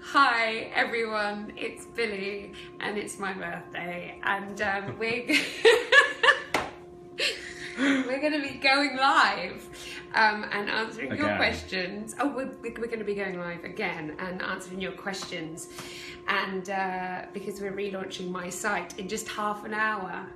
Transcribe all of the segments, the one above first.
Hi everyone, it's Billie and it's my birthday and we're going to be going live and answering your questions. Oh, we're going to be going live again and answering your questions, and because we're relaunching my site in just half an hour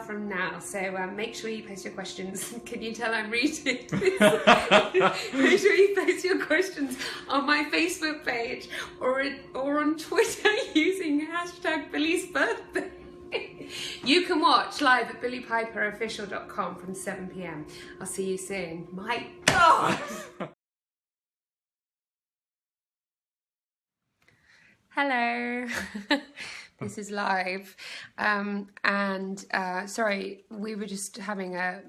from now, so make sure you post your questions. Can you tell I'm reading? Make sure you post your questions on my Facebook page or on Twitter using #Billie'sBirthday. You can watch live at BilliePiperOfficial.com from 7 p.m. I'll see you soon. My God! Hello. This is live. Sorry, we were just having a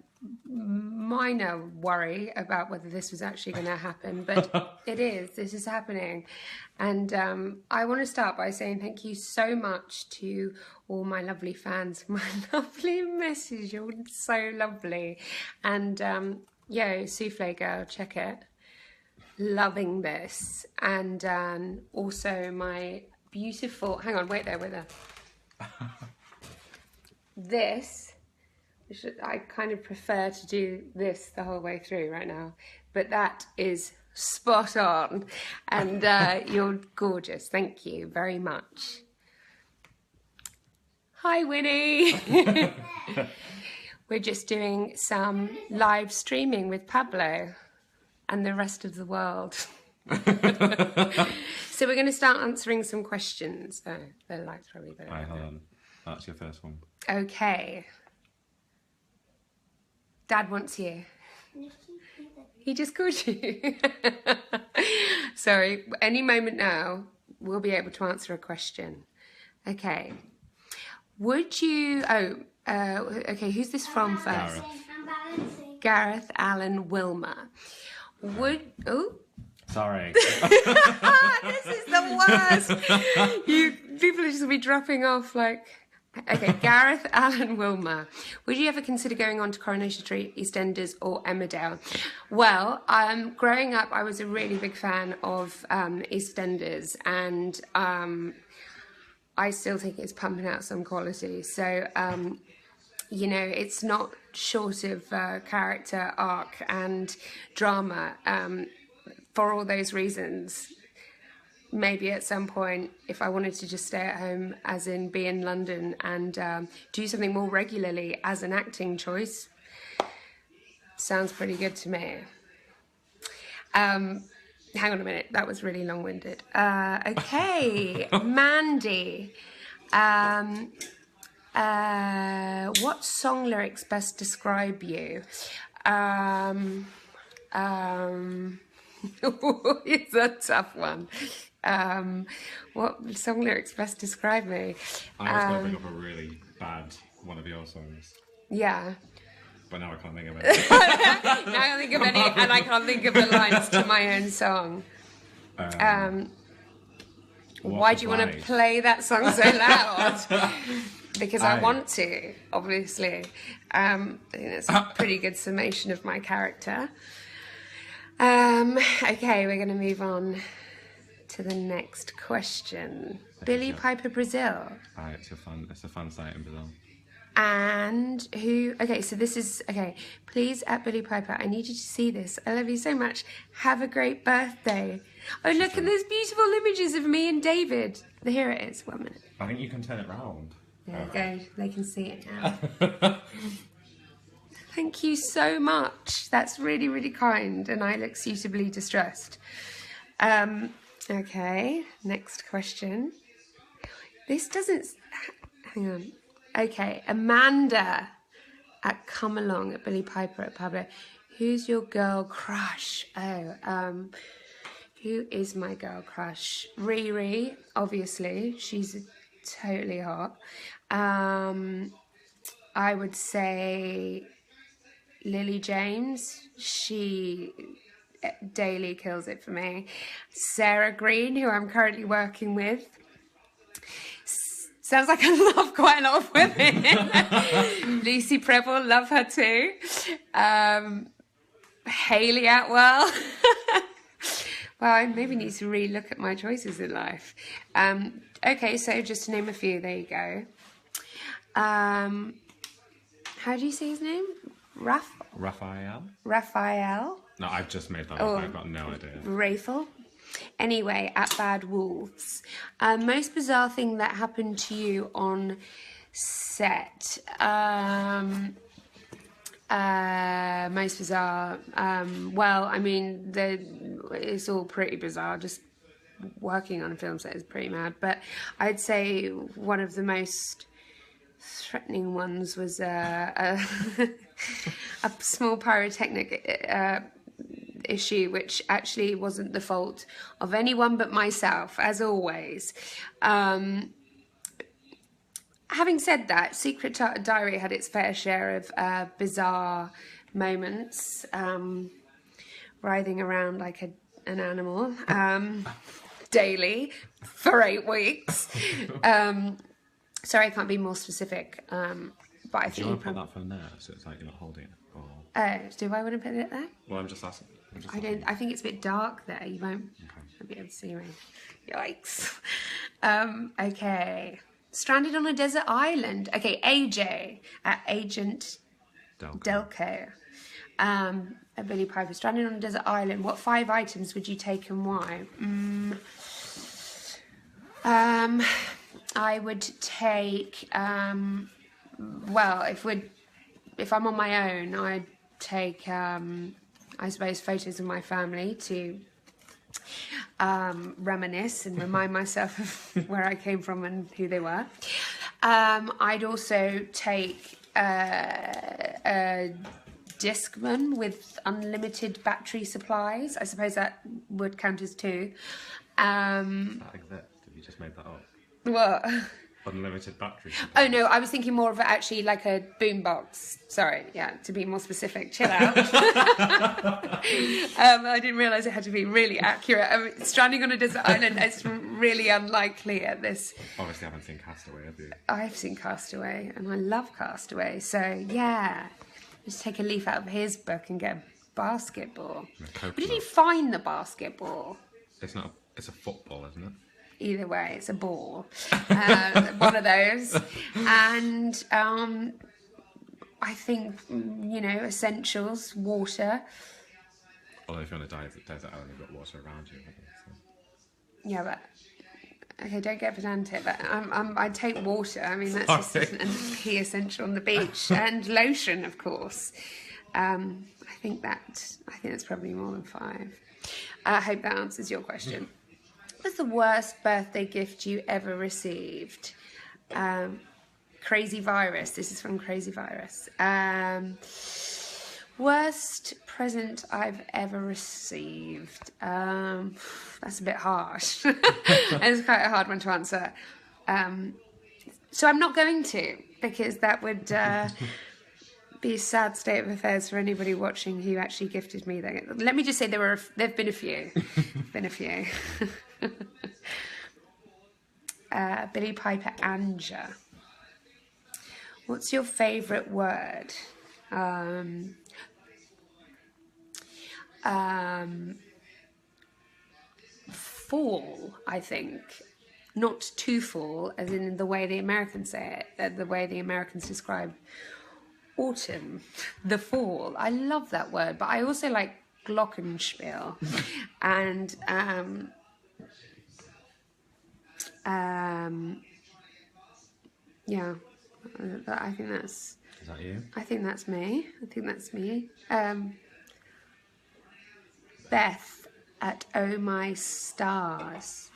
minor worry about whether this was actually going to happen, but this is happening. And I want to start by saying thank you so much to all my lovely fans. My lovely message, you're so lovely. And yo, Souffle Girl, check it. Loving this. And also my beautiful, hang on, wait there. This, which I kind of prefer to do this the whole way through right now, but that is spot on, and you're gorgeous. Thank you very much. Hi, Winnie. We're just doing some live streaming with Pablo and the rest of the world. So we're going to start answering some questions. Oh, the light's probably better. Right, hold on. That's your first one. Okay. Dad wants you. He just called you. Sorry, any moment now, we'll be able to answer a question. Okay. Would you... okay, who's this from first? Gareth Allen Wilmer. Sorry. This is the worst. People are just going to be dropping off like... Okay, Gareth Allen Wilmer. Would you ever consider going on to Coronation Street, EastEnders or Emmerdale? Well, growing up, I was a really big fan of EastEnders, and I still think it's pumping out some quality. So, you know, it's not short of character arc and drama. For all those reasons, maybe at some point, if I wanted to just stay at home, as in be in London and do something more regularly as an acting choice, sounds pretty good to me. Hang on a minute, that was really long-winded. Okay, Mandy. What song lyrics best describe you? It's a tough one. What song lyrics best describe me? I was going to bring up a really bad one of your songs. Yeah. But now I can't think of it. Now I can't think of any, and I can't think of the lines to my own song. Why do you want to play that song so loud? Because I want to, obviously. I think that's a pretty good summation of my character. Okay, we're going to move on to the next question. Billie Piper Brazil. It's a fun site in Brazil. And who... Okay, so this is... Okay, please, at Billie Piper, I need you to see this. I love you so much. Have a great birthday. Oh, look, and there's beautiful images of me and David. Here it is. 1 minute. I think you can turn it round. There you go. They can see it now. Thank you so much. That's really, really kind, and I look suitably distressed. Okay, next question. This doesn't... Hang on. Okay, Amanda at Come Along at Billie Piper at Pablo. Who's your girl crush? Who is my girl crush? Riri, obviously. She's totally hot. I would say... Lily James, she daily kills it for me. Sarah Green, who I'm currently working with. Sounds like I love quite a lot of women. Lucy Preble, love her too. Hayley Atwell. Well, I maybe need to re-look at my choices in life. Okay, so just to name a few, there you go. How do you say his name? Raphael? Raphael? No, I've just made that up. I've got no idea. Rafel? Anyway, at Bad Wolves. Most bizarre thing that happened to you on set? Most bizarre. Well, I mean, it's all pretty bizarre. Just working on a film set is pretty mad. But I'd say one of the most threatening ones was a small pyrotechnic issue, which actually wasn't the fault of anyone but myself, as always. Having said that, Secret Diary had its fair share of bizarre moments, writhing around like an animal daily for 8 weeks. Sorry, I can't be more specific, but I think do you want to put that phone there so it's like you're not holding it? Or... do I want to put it there? Well, I'm just asking. I think it's a bit dark there. You won't be able to see me. Yikes. Okay. Stranded on a desert island. Okay, AJ at Agent Delco. A Billie Piper. Stranded on a desert island. What 5 items would you take and why? I would take. Well, if I'm on my own, I'd take. I suppose photos of my family to reminisce and remind myself of where I came from and who they were. I'd also take a Discman with unlimited battery supplies. I suppose that would count as 2. That exists? Have you just made that up? What? Unlimited battery. Oh no, I was thinking more of actually like a boombox. Sorry, yeah, to be more specific. Chill out. I didn't realise it had to be really accurate. Stranding on a desert island, it's really unlikely at this. Obviously, I haven't seen Castaway, have you? I've seen Castaway, and I love Castaway. So yeah, just take a leaf out of his book and get a basketball. Where did he find the basketball? It's not. It's a football, isn't it? Either way, it's a ball. One of those. And I think, essentials, water. Although if you're on a desert island, you've got water around you. So. Yeah, but... Okay, don't get pedantic, but I'd take water. I mean, that's just a key essential on the beach. And lotion, of course. I think that's probably more than 5. I hope that answers your question. What's the worst birthday gift you ever received? Crazy Virus. This is from Crazy Virus. Worst present I've ever received. That's a bit harsh. It's quite a hard one to answer. So I'm not going to, because that would be a sad state of affairs for anybody watching who actually gifted me that. Let me just say there've been a few. Billie Piper Anja. What's your favourite word? Fall, I think. Not to fall, as in the way the Americans say it, the way the Americans describe autumn, the fall. I love that word, but I also like glockenspiel. And yeah, I think that's... Is that you? I think that's me. Beth at Oh My Stars.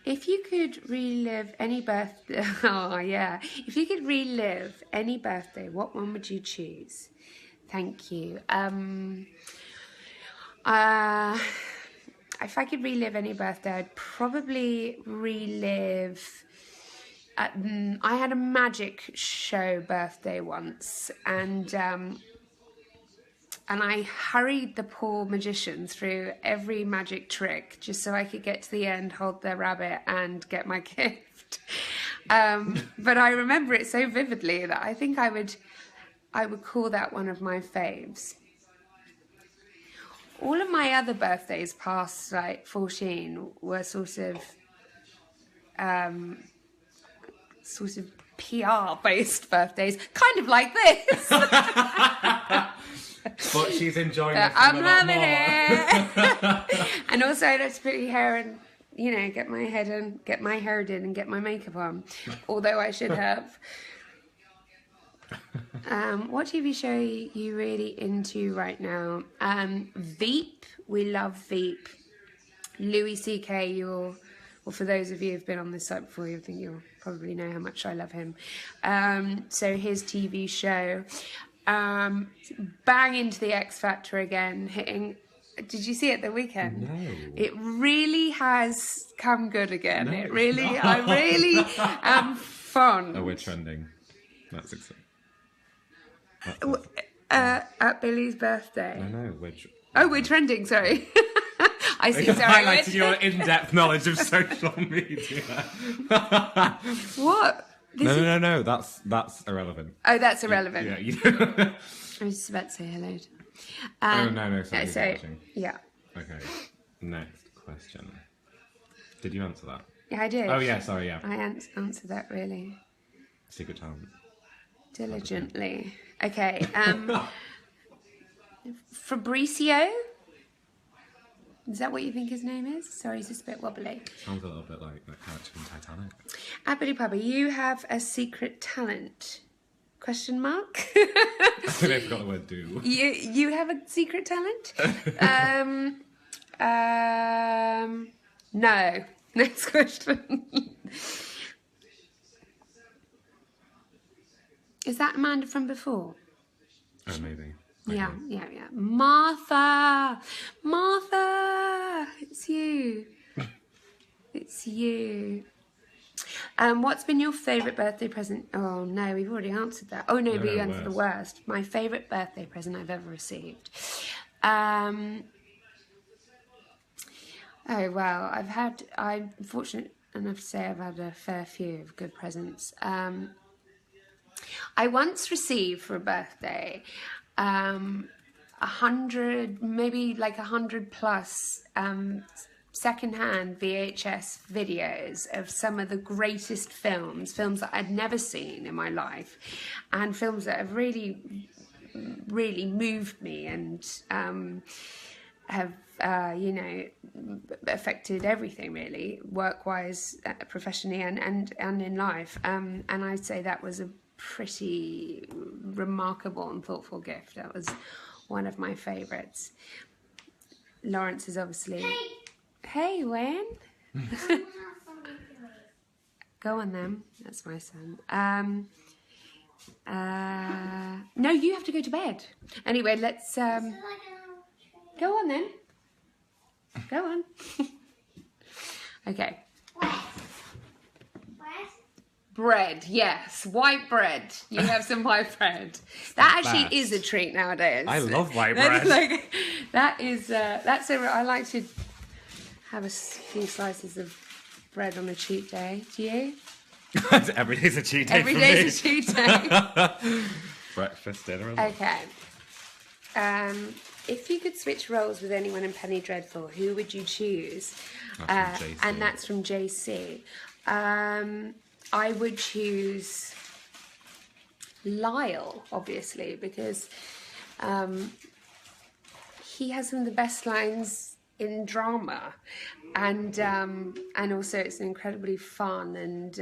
If you could relive any birthday... Oh, yeah. If you could relive any birthday, what one would you choose? Thank you. If I could relive any birthday, I'd probably relive... I had a magic show birthday once, and I hurried the poor magician through every magic trick just so I could get to the end, hold their rabbit, and get my gift. But I remember it so vividly that I think I would call that one of my faves. all of my other birthdays past like 14 were sort of PR-based birthdays, kind of like this. But she's enjoying it I'm a lot loving more. it. And also I like to put your hair and, you know, get my hair done and get my makeup on. Although I should have. What TV show are you really into right now? Veep. We love Veep. Louis C.K. Well, for those of you who've been on this site before, you think you'll probably know how much I love him. So his TV show, bang into the X Factor again, hitting. Did you see it the weekend? No. It really has come good again. No, It really, I really am fond. Oh, we're trending. That's exciting. At Billie's birthday. No, We're trending. Sorry. I see. Sorry. Highlighting your in-depth knowledge of social media. What? No. That's irrelevant. Oh, that's irrelevant. Yeah. I was just about to say hello. No. Sorry. So, yeah. Okay. Next question. Did you answer that? Yeah, I did. Oh yeah. Sorry. Yeah. I answered that really Secret talent. diligently. Okay. Fabricio. Is that what you think his name is? Sorry, he's just a bit wobbly. Sounds a little bit like that character in Titanic. Abby Pubby, you have a secret talent? Question mark? I think I forgot the word do. You have a secret talent? No. Next question. Is that Amanda from before? Oh, maybe. Yeah. Martha! It's you. It's you. What's been your favourite birthday present? Oh, no, we've already answered that. Oh, no, but you answered the worst. My favourite birthday present I've ever received. Oh, well, I'm fortunate enough to say I've had a fair few of good presents. I once received for a birthday 100, maybe like 100 plus secondhand VHS videos of some of the greatest films that I'd never seen in my life, and films that have really, really moved me and have affected everything really, work-wise, professionally, and in life. And I'd say that was a pretty remarkable and thoughtful gift. That was one of my favourites. Lawrence is obviously... Hey, Wayne. Go on then. That's my son. No, you have to go to bed. Anyway, let's... Go on then. Go on. Okay. Bread, yes. White bread. You have some white bread. That actually is a treat nowadays. I love white bread. I like to have a few slices of bread on a cheat day. Do you? Every day's a cheat day. Every day's a cheat day. Breakfast, dinner. Okay. If you could switch roles with anyone in Penny Dreadful, who would you choose? That's from JC. And that's from JC. I would choose Lyle, obviously, because he has some of the best lines in drama, and also it's an incredibly fun and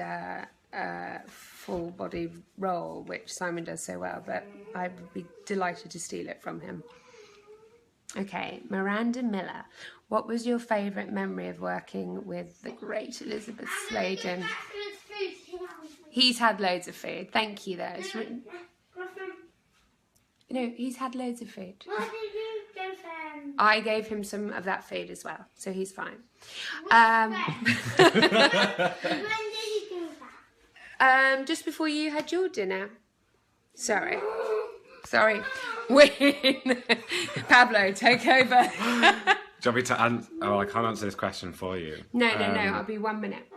full-bodied role, which Simon does so well. But I would be delighted to steal it from him. Okay, Miranda Miller. What was your favourite memory of working with the great Elizabeth Sladen? He's had loads of food. Thank you, though. He's had loads of food. What did you give him? I gave him some of that food as well, so he's fine. When did you do that? Just before you had your dinner. Sorry. Win. Pablo, take over. Do you want me to answer? Oh, I can't answer this question for you. No. I'll be 1 minute.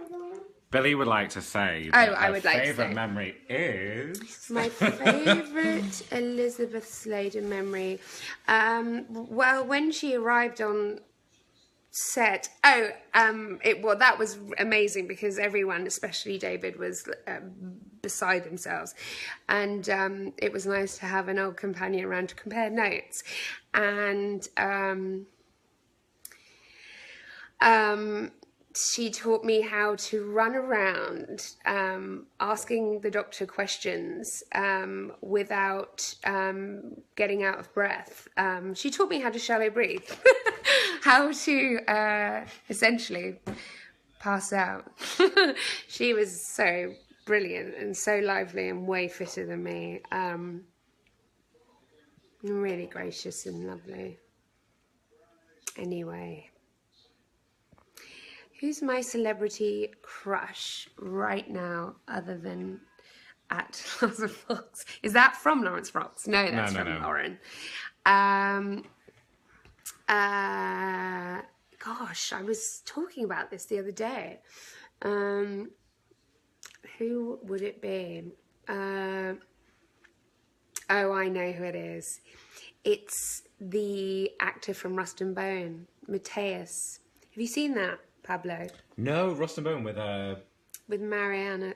Billie would like to say I that would her like to favourite say. memory is... My favourite Elizabeth Sladen memory. Well, when she arrived on set, that was amazing because everyone, especially David, was beside themselves, and it was nice to have an old companion around to compare notes, and she taught me how to run around asking the doctor questions without getting out of breath. She taught me how to shallow breathe, how to essentially pass out. She was so brilliant and so lively and way fitter than me. Really gracious and lovely. Anyway. Who's my celebrity crush right now other than at Lawrence Fox? Is that from Lawrence Fox? No, that's from Lauren. Gosh, I was talking about this the other day. Who would it be? Oh, I know who it is. It's the actor from Rust and Bone, Mateus. Have you seen that? Pablo. No, Rust and Bone with Marianne,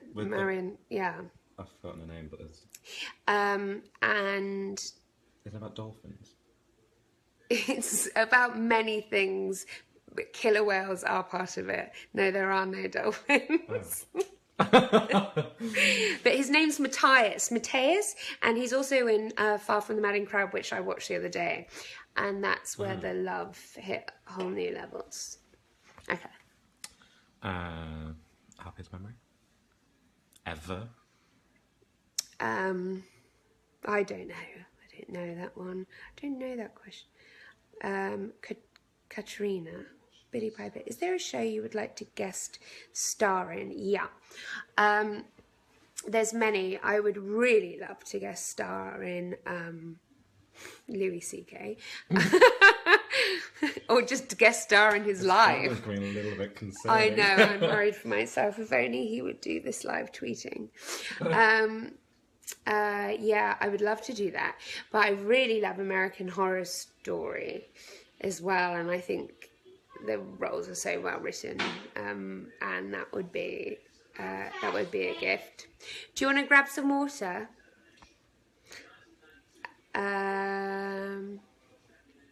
yeah. I've forgotten the name, but there's... And... Is it about dolphins? It's about many things, but killer whales are part of it. No, there are no dolphins. Oh. But his name's Mateus, and he's also in Far From the Madding Crowd, which I watched the other day. And that's where the love hit whole new levels. Okay. Happiest memory? Ever? I don't know. I don't know that one. I don't know that question. Katrina, Billie Piper. Is there a show you would like to guest star in? Yeah. There's many. I would really love to guest star in Louis C.K. Or just guest star in his live. That was going a little bit concerning. I know, I'm worried for myself. If only he would do this live tweeting. Yeah, I would love to do that. But I really love American Horror Story as well, and I think the roles are so well written, and that would be a gift. Do you want to grab some water?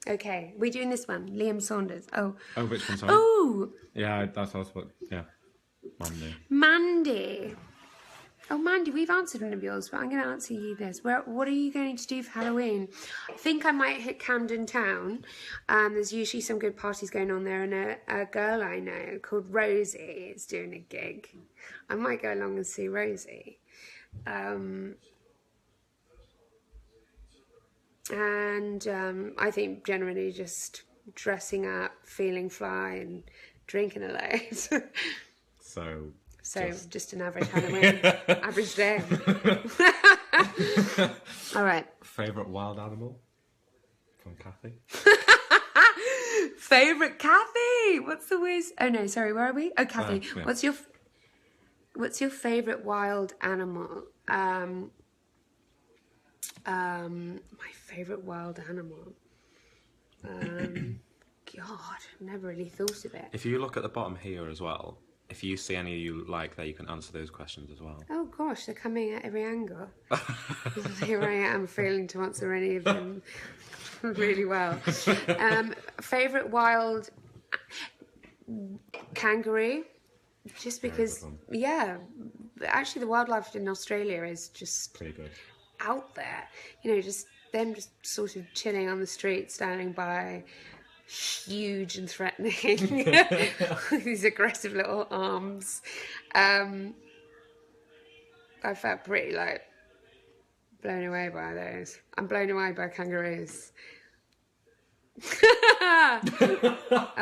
Okay, we're doing this one. Liam Saunders. Oh, which one? Sorry. Oh, yeah, that's what. Yeah, Mandy. Oh, Mandy, we've answered one of yours, but I'm going to answer you this. What are you going to do for Halloween? I think I might hit Camden Town. There's usually some good parties going on there, and a girl I know called Rosie is doing a gig. I might go along and see Rosie. And I think generally just dressing up, feeling fly, and drinking a load. So just an average Halloween, average day. All right. Favourite wild animal from Kathy? Favourite Kathy? What's the whiz? Oh no, sorry. Where are we? Oh, Kathy. Yeah. What's your favourite wild animal? My favourite wild animal. God, never really thought of it. If you look at the bottom here as well, if you see any you like there, you can answer those questions as well. Oh gosh, they're coming at every angle. Here I am failing to answer any of them really well. Favourite wild kangaroo? Just because, yeah, actually the wildlife in Australia is just pretty good. Out there. You know, just them just sort of chilling on the street, standing by, huge and threatening, with these aggressive little arms. I felt pretty like blown away by those. I'm blown away by kangaroos. All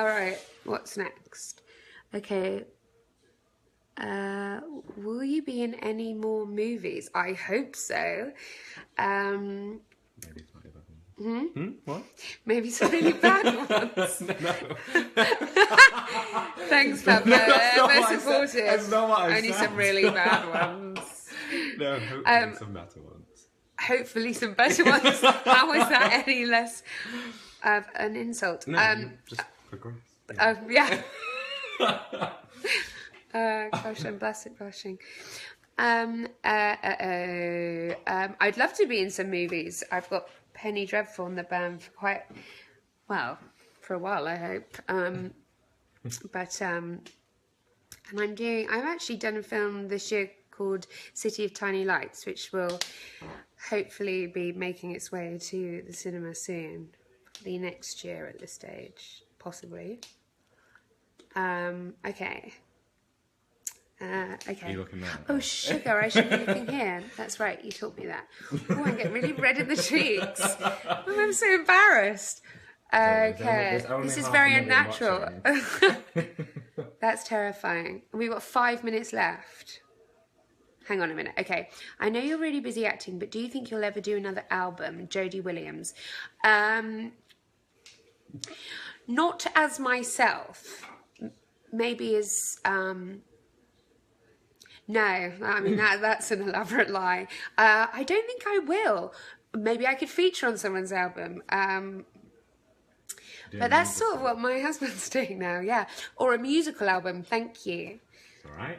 right, what's next? Okay. Will you be in any more movies? I hope so. Maybe What? Maybe some really bad ones. No. Thanks, Papa. That's not We're what I said. supportive. That's not what I Only said. some really bad ones. No, hopefully some better ones. Hopefully some better ones. How is that any less of an insult? No, just progress. Yeah. Gosh, I'm blushing. I'd love to be in some movies. I've got Penny Dreadful in the band for for a while, I hope. And I've actually done a film this year called City of Tiny Lights, which will hopefully be making its way to the cinema soon. Probably next year at this stage, possibly. Okay. Okay. Are you looking there? Oh, sugar, I should be looking here. That's right, you taught me that. Oh, I get really red in the cheeks. Oh, I'm so embarrassed. Okay, this is very unnatural. That's terrifying. We've got 5 minutes left. Hang on a minute. Okay, I know you're really busy acting, but do you think you'll ever do another album? Jody Williams. Not as myself. Maybe as... No, I mean, that's an elaborate lie. I don't think I will. Maybe I could feature on someone's album. But that's sort of what my husband's doing now, yeah. Or a musical album, thank you. All right.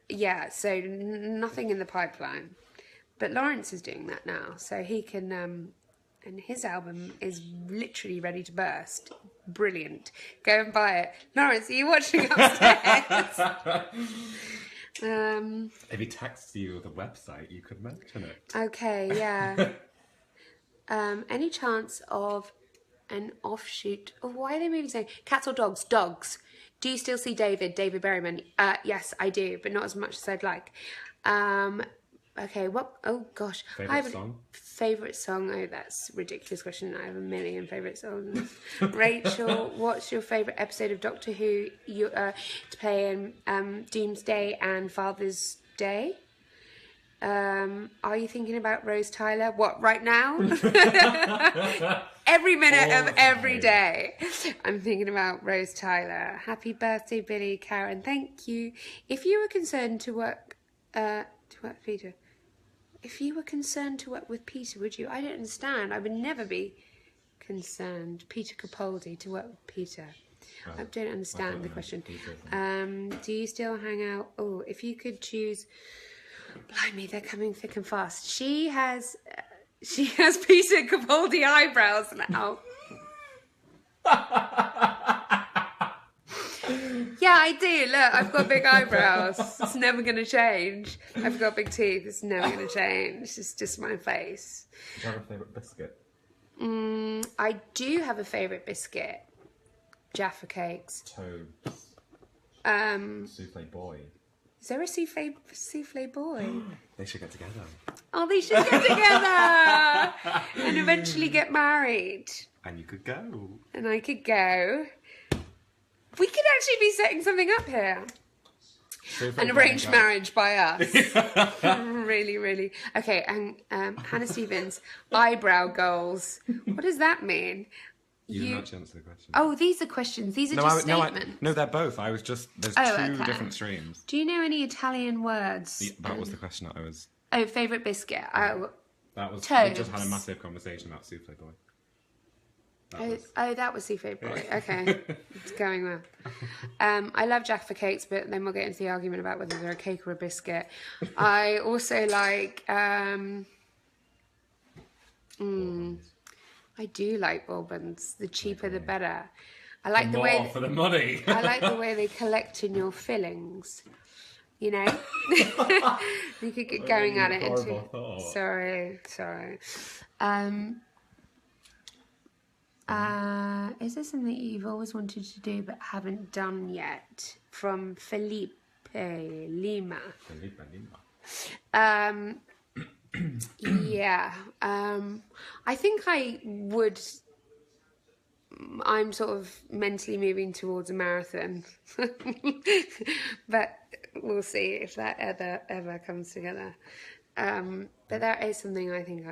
Yeah, so nothing in the pipeline. But Lawrence is doing that now, so he can... and his album is literally ready to burst. Brilliant. Go and buy it. Lawrence, are you watching upstairs? If he texts you the website, you could mention it. Okay, yeah. Any chance of an offshoot? Oh, why are they moving saying cats or dogs? Dogs. Do you still see David Berryman? Yes, I do, but not as much as I'd like. Okay, what? Oh gosh, Favourite song? Favourite song? Oh, that's a ridiculous question. I have a million favourite songs. Rachel, what's your favourite episode of Doctor Who you to play in Doomsday and Father's Day? Are you thinking about Rose Tyler? What, right now? Every minute of every day. I'm thinking about Rose Tyler. Happy birthday, Billie, Karen. Thank you. If you were concerned to work with Peter. If you were concerned to work with Peter, would you? I don't understand. I would never be concerned. Peter Capaldi, to work with Peter. I don't understand the question. Do you still hang out? Oh, if you could choose... Blimey, they're coming thick and fast. She has Peter Capaldi eyebrows now. Yeah, I do. Look, I've got big eyebrows. It's never going to change. I've got big teeth. It's never going to change. It's just my face. Do you have a favourite biscuit? I do have a favourite biscuit. Jaffa cakes. Toads. Souffle boy. Is there a souffle boy? They should get together. Oh, they should get together and eventually get married. And you could go. And I could go. We could actually be setting something up here. An arranged marriage by us. Really, really. Okay, and Hannah Stevens, eyebrow goals. What does that mean? You not answer the question. Oh, these are questions. These are just statements. No, they're both. There's two different streams. Do you know any Italian words? That was the question that I was... Oh, favourite biscuit. Oh, that was... Toads. We just had a massive conversation about Souffle Boy. That was Souffle Boy. Okay, it's going well. I love Jaffa cakes, but then we'll get into the argument about whether they're a cake or a biscuit. I also like... I do like bourbons. The cheaper, the better. I like the way for the money. I like the way they collect in your fillings. You know, you could get going at it. Sorry. Is there something you've always wanted to do but haven't done yet? From Felipe Lima. Yeah. I think I would... I'm sort of mentally moving towards a marathon. But we'll see if that ever comes together. But But that is something I think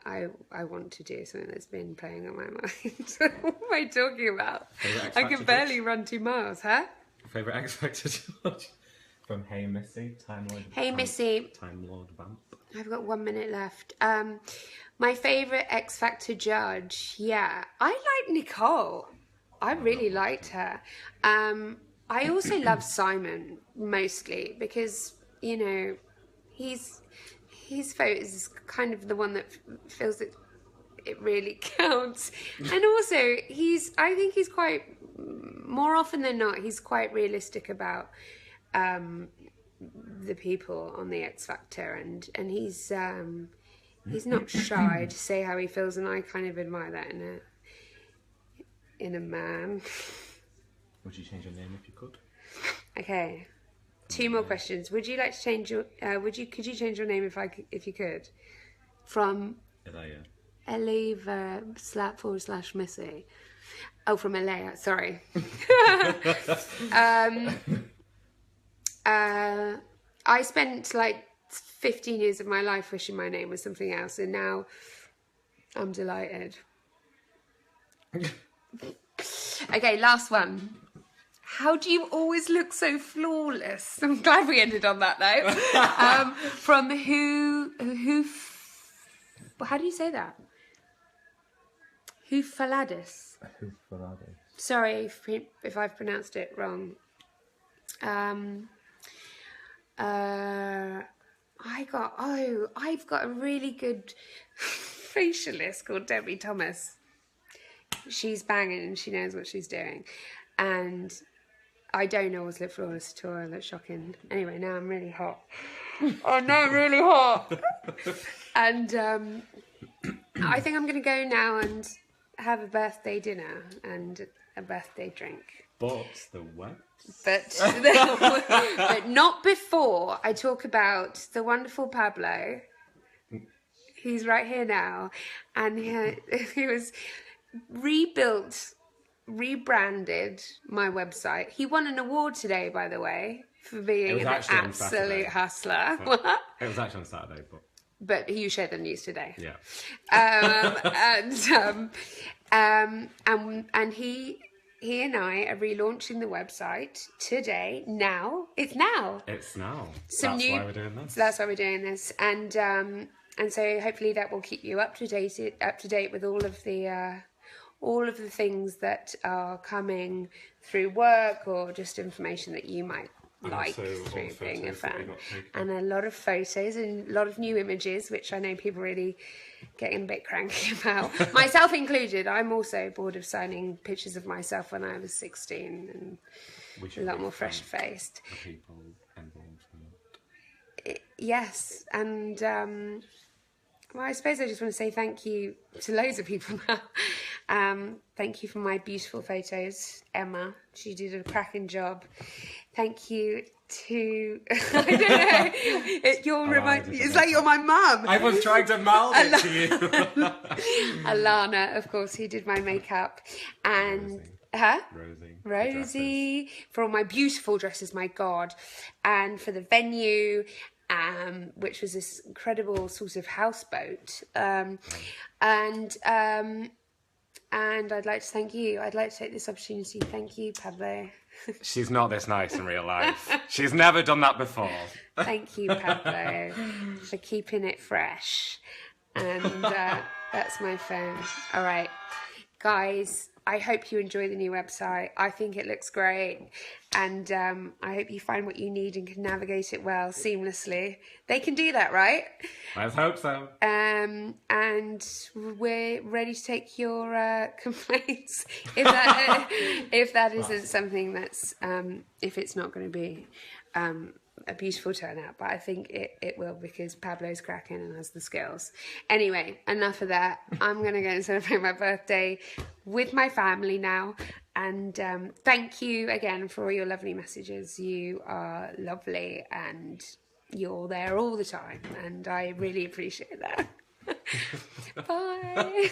I want to do, something that's been playing on my mind. What am I talking about? I can barely run 2 miles, huh? Favourite X Factor judge? From Hey Missy, Time Lord. Hey Missy. Time Lord Vamp. I've got 1 minute left. My favourite X Factor judge, yeah. I like Nicole. I really liked her. I also love Simon, mostly, because, you know, his vote is kind of the one that feels that it really counts. And also, I think he's quite, more often than not, he's quite realistic about the people on the X Factor, and he's not shy to say how he feels, and I kind of admire that in a man. Would you change your name if you could? Okay, 2 more questions. Would you like to change your? Could you change your name if you could? From Eleva / Missy. Oh, from Alea. Sorry. I spent like 15 years of my life wishing my name was something else, and now I'm delighted. Okay, last one. How do you always look so flawless? I'm glad we ended on that note. From how do you say that? Hufaladis. Sorry if I've pronounced it wrong. I've got a really good facialist called Debbie Thomas. She's banging and she knows what she's doing. And I don't always look flawless at all. I look shocking. Anyway, now I'm really hot. Oh, no, I'm really hot. And I think I'm going to go now and have a birthday dinner and a birthday drink. But the what? But not before I talk about the wonderful Pablo. He's right here now. And he was rebranded my website. He won an award today, by the way, for being an absolute hustler. What? It was actually on Saturday, but you shared the news today. Yeah. And he and I are relaunching the website today. Now. It's now. Why we're doing this. That's why we're doing this. And so hopefully that will keep you up to date with all of the things that are coming through work or just information that you might like through being a fan. And a lot of photos and a lot of new images, which I know people really getting a bit cranky about, myself included. I'm also bored of signing pictures of myself when I was 16 and a lot more fresh-faced. People involved in it. Yes, and well, I suppose I just want to say thank you to loads of people now. Thank you for my beautiful photos, Emma. She did a cracking job. Thank you to I don't know. It's like you're my mum. I was trying to mouth it to you. Alana, of course, who did my makeup, and Rosie for all my beautiful dresses. My God, and for the venue. Which was this incredible sort of houseboat, and I'd like to thank you. I'd like to take this opportunity. Thank you, Pablo. She's not this nice in real life. She's never done that before. Thank you, Pablo, for keeping it fresh. And that's my phone. All right, guys. I hope you enjoy the new website. I think it looks great. And I hope you find what you need and can navigate it well, seamlessly. They can do that, right? Let's hope so. And we're ready to take your complaints. If that isn't something that's, if it's not going to be a beautiful turnout, but I think it will, because Pablo's cracking and has the skills. Anyway, enough of that. I'm going to go and celebrate my birthday with my family now. And thank you again for all your lovely messages. You are lovely and you're there all the time. And I really appreciate that. Bye.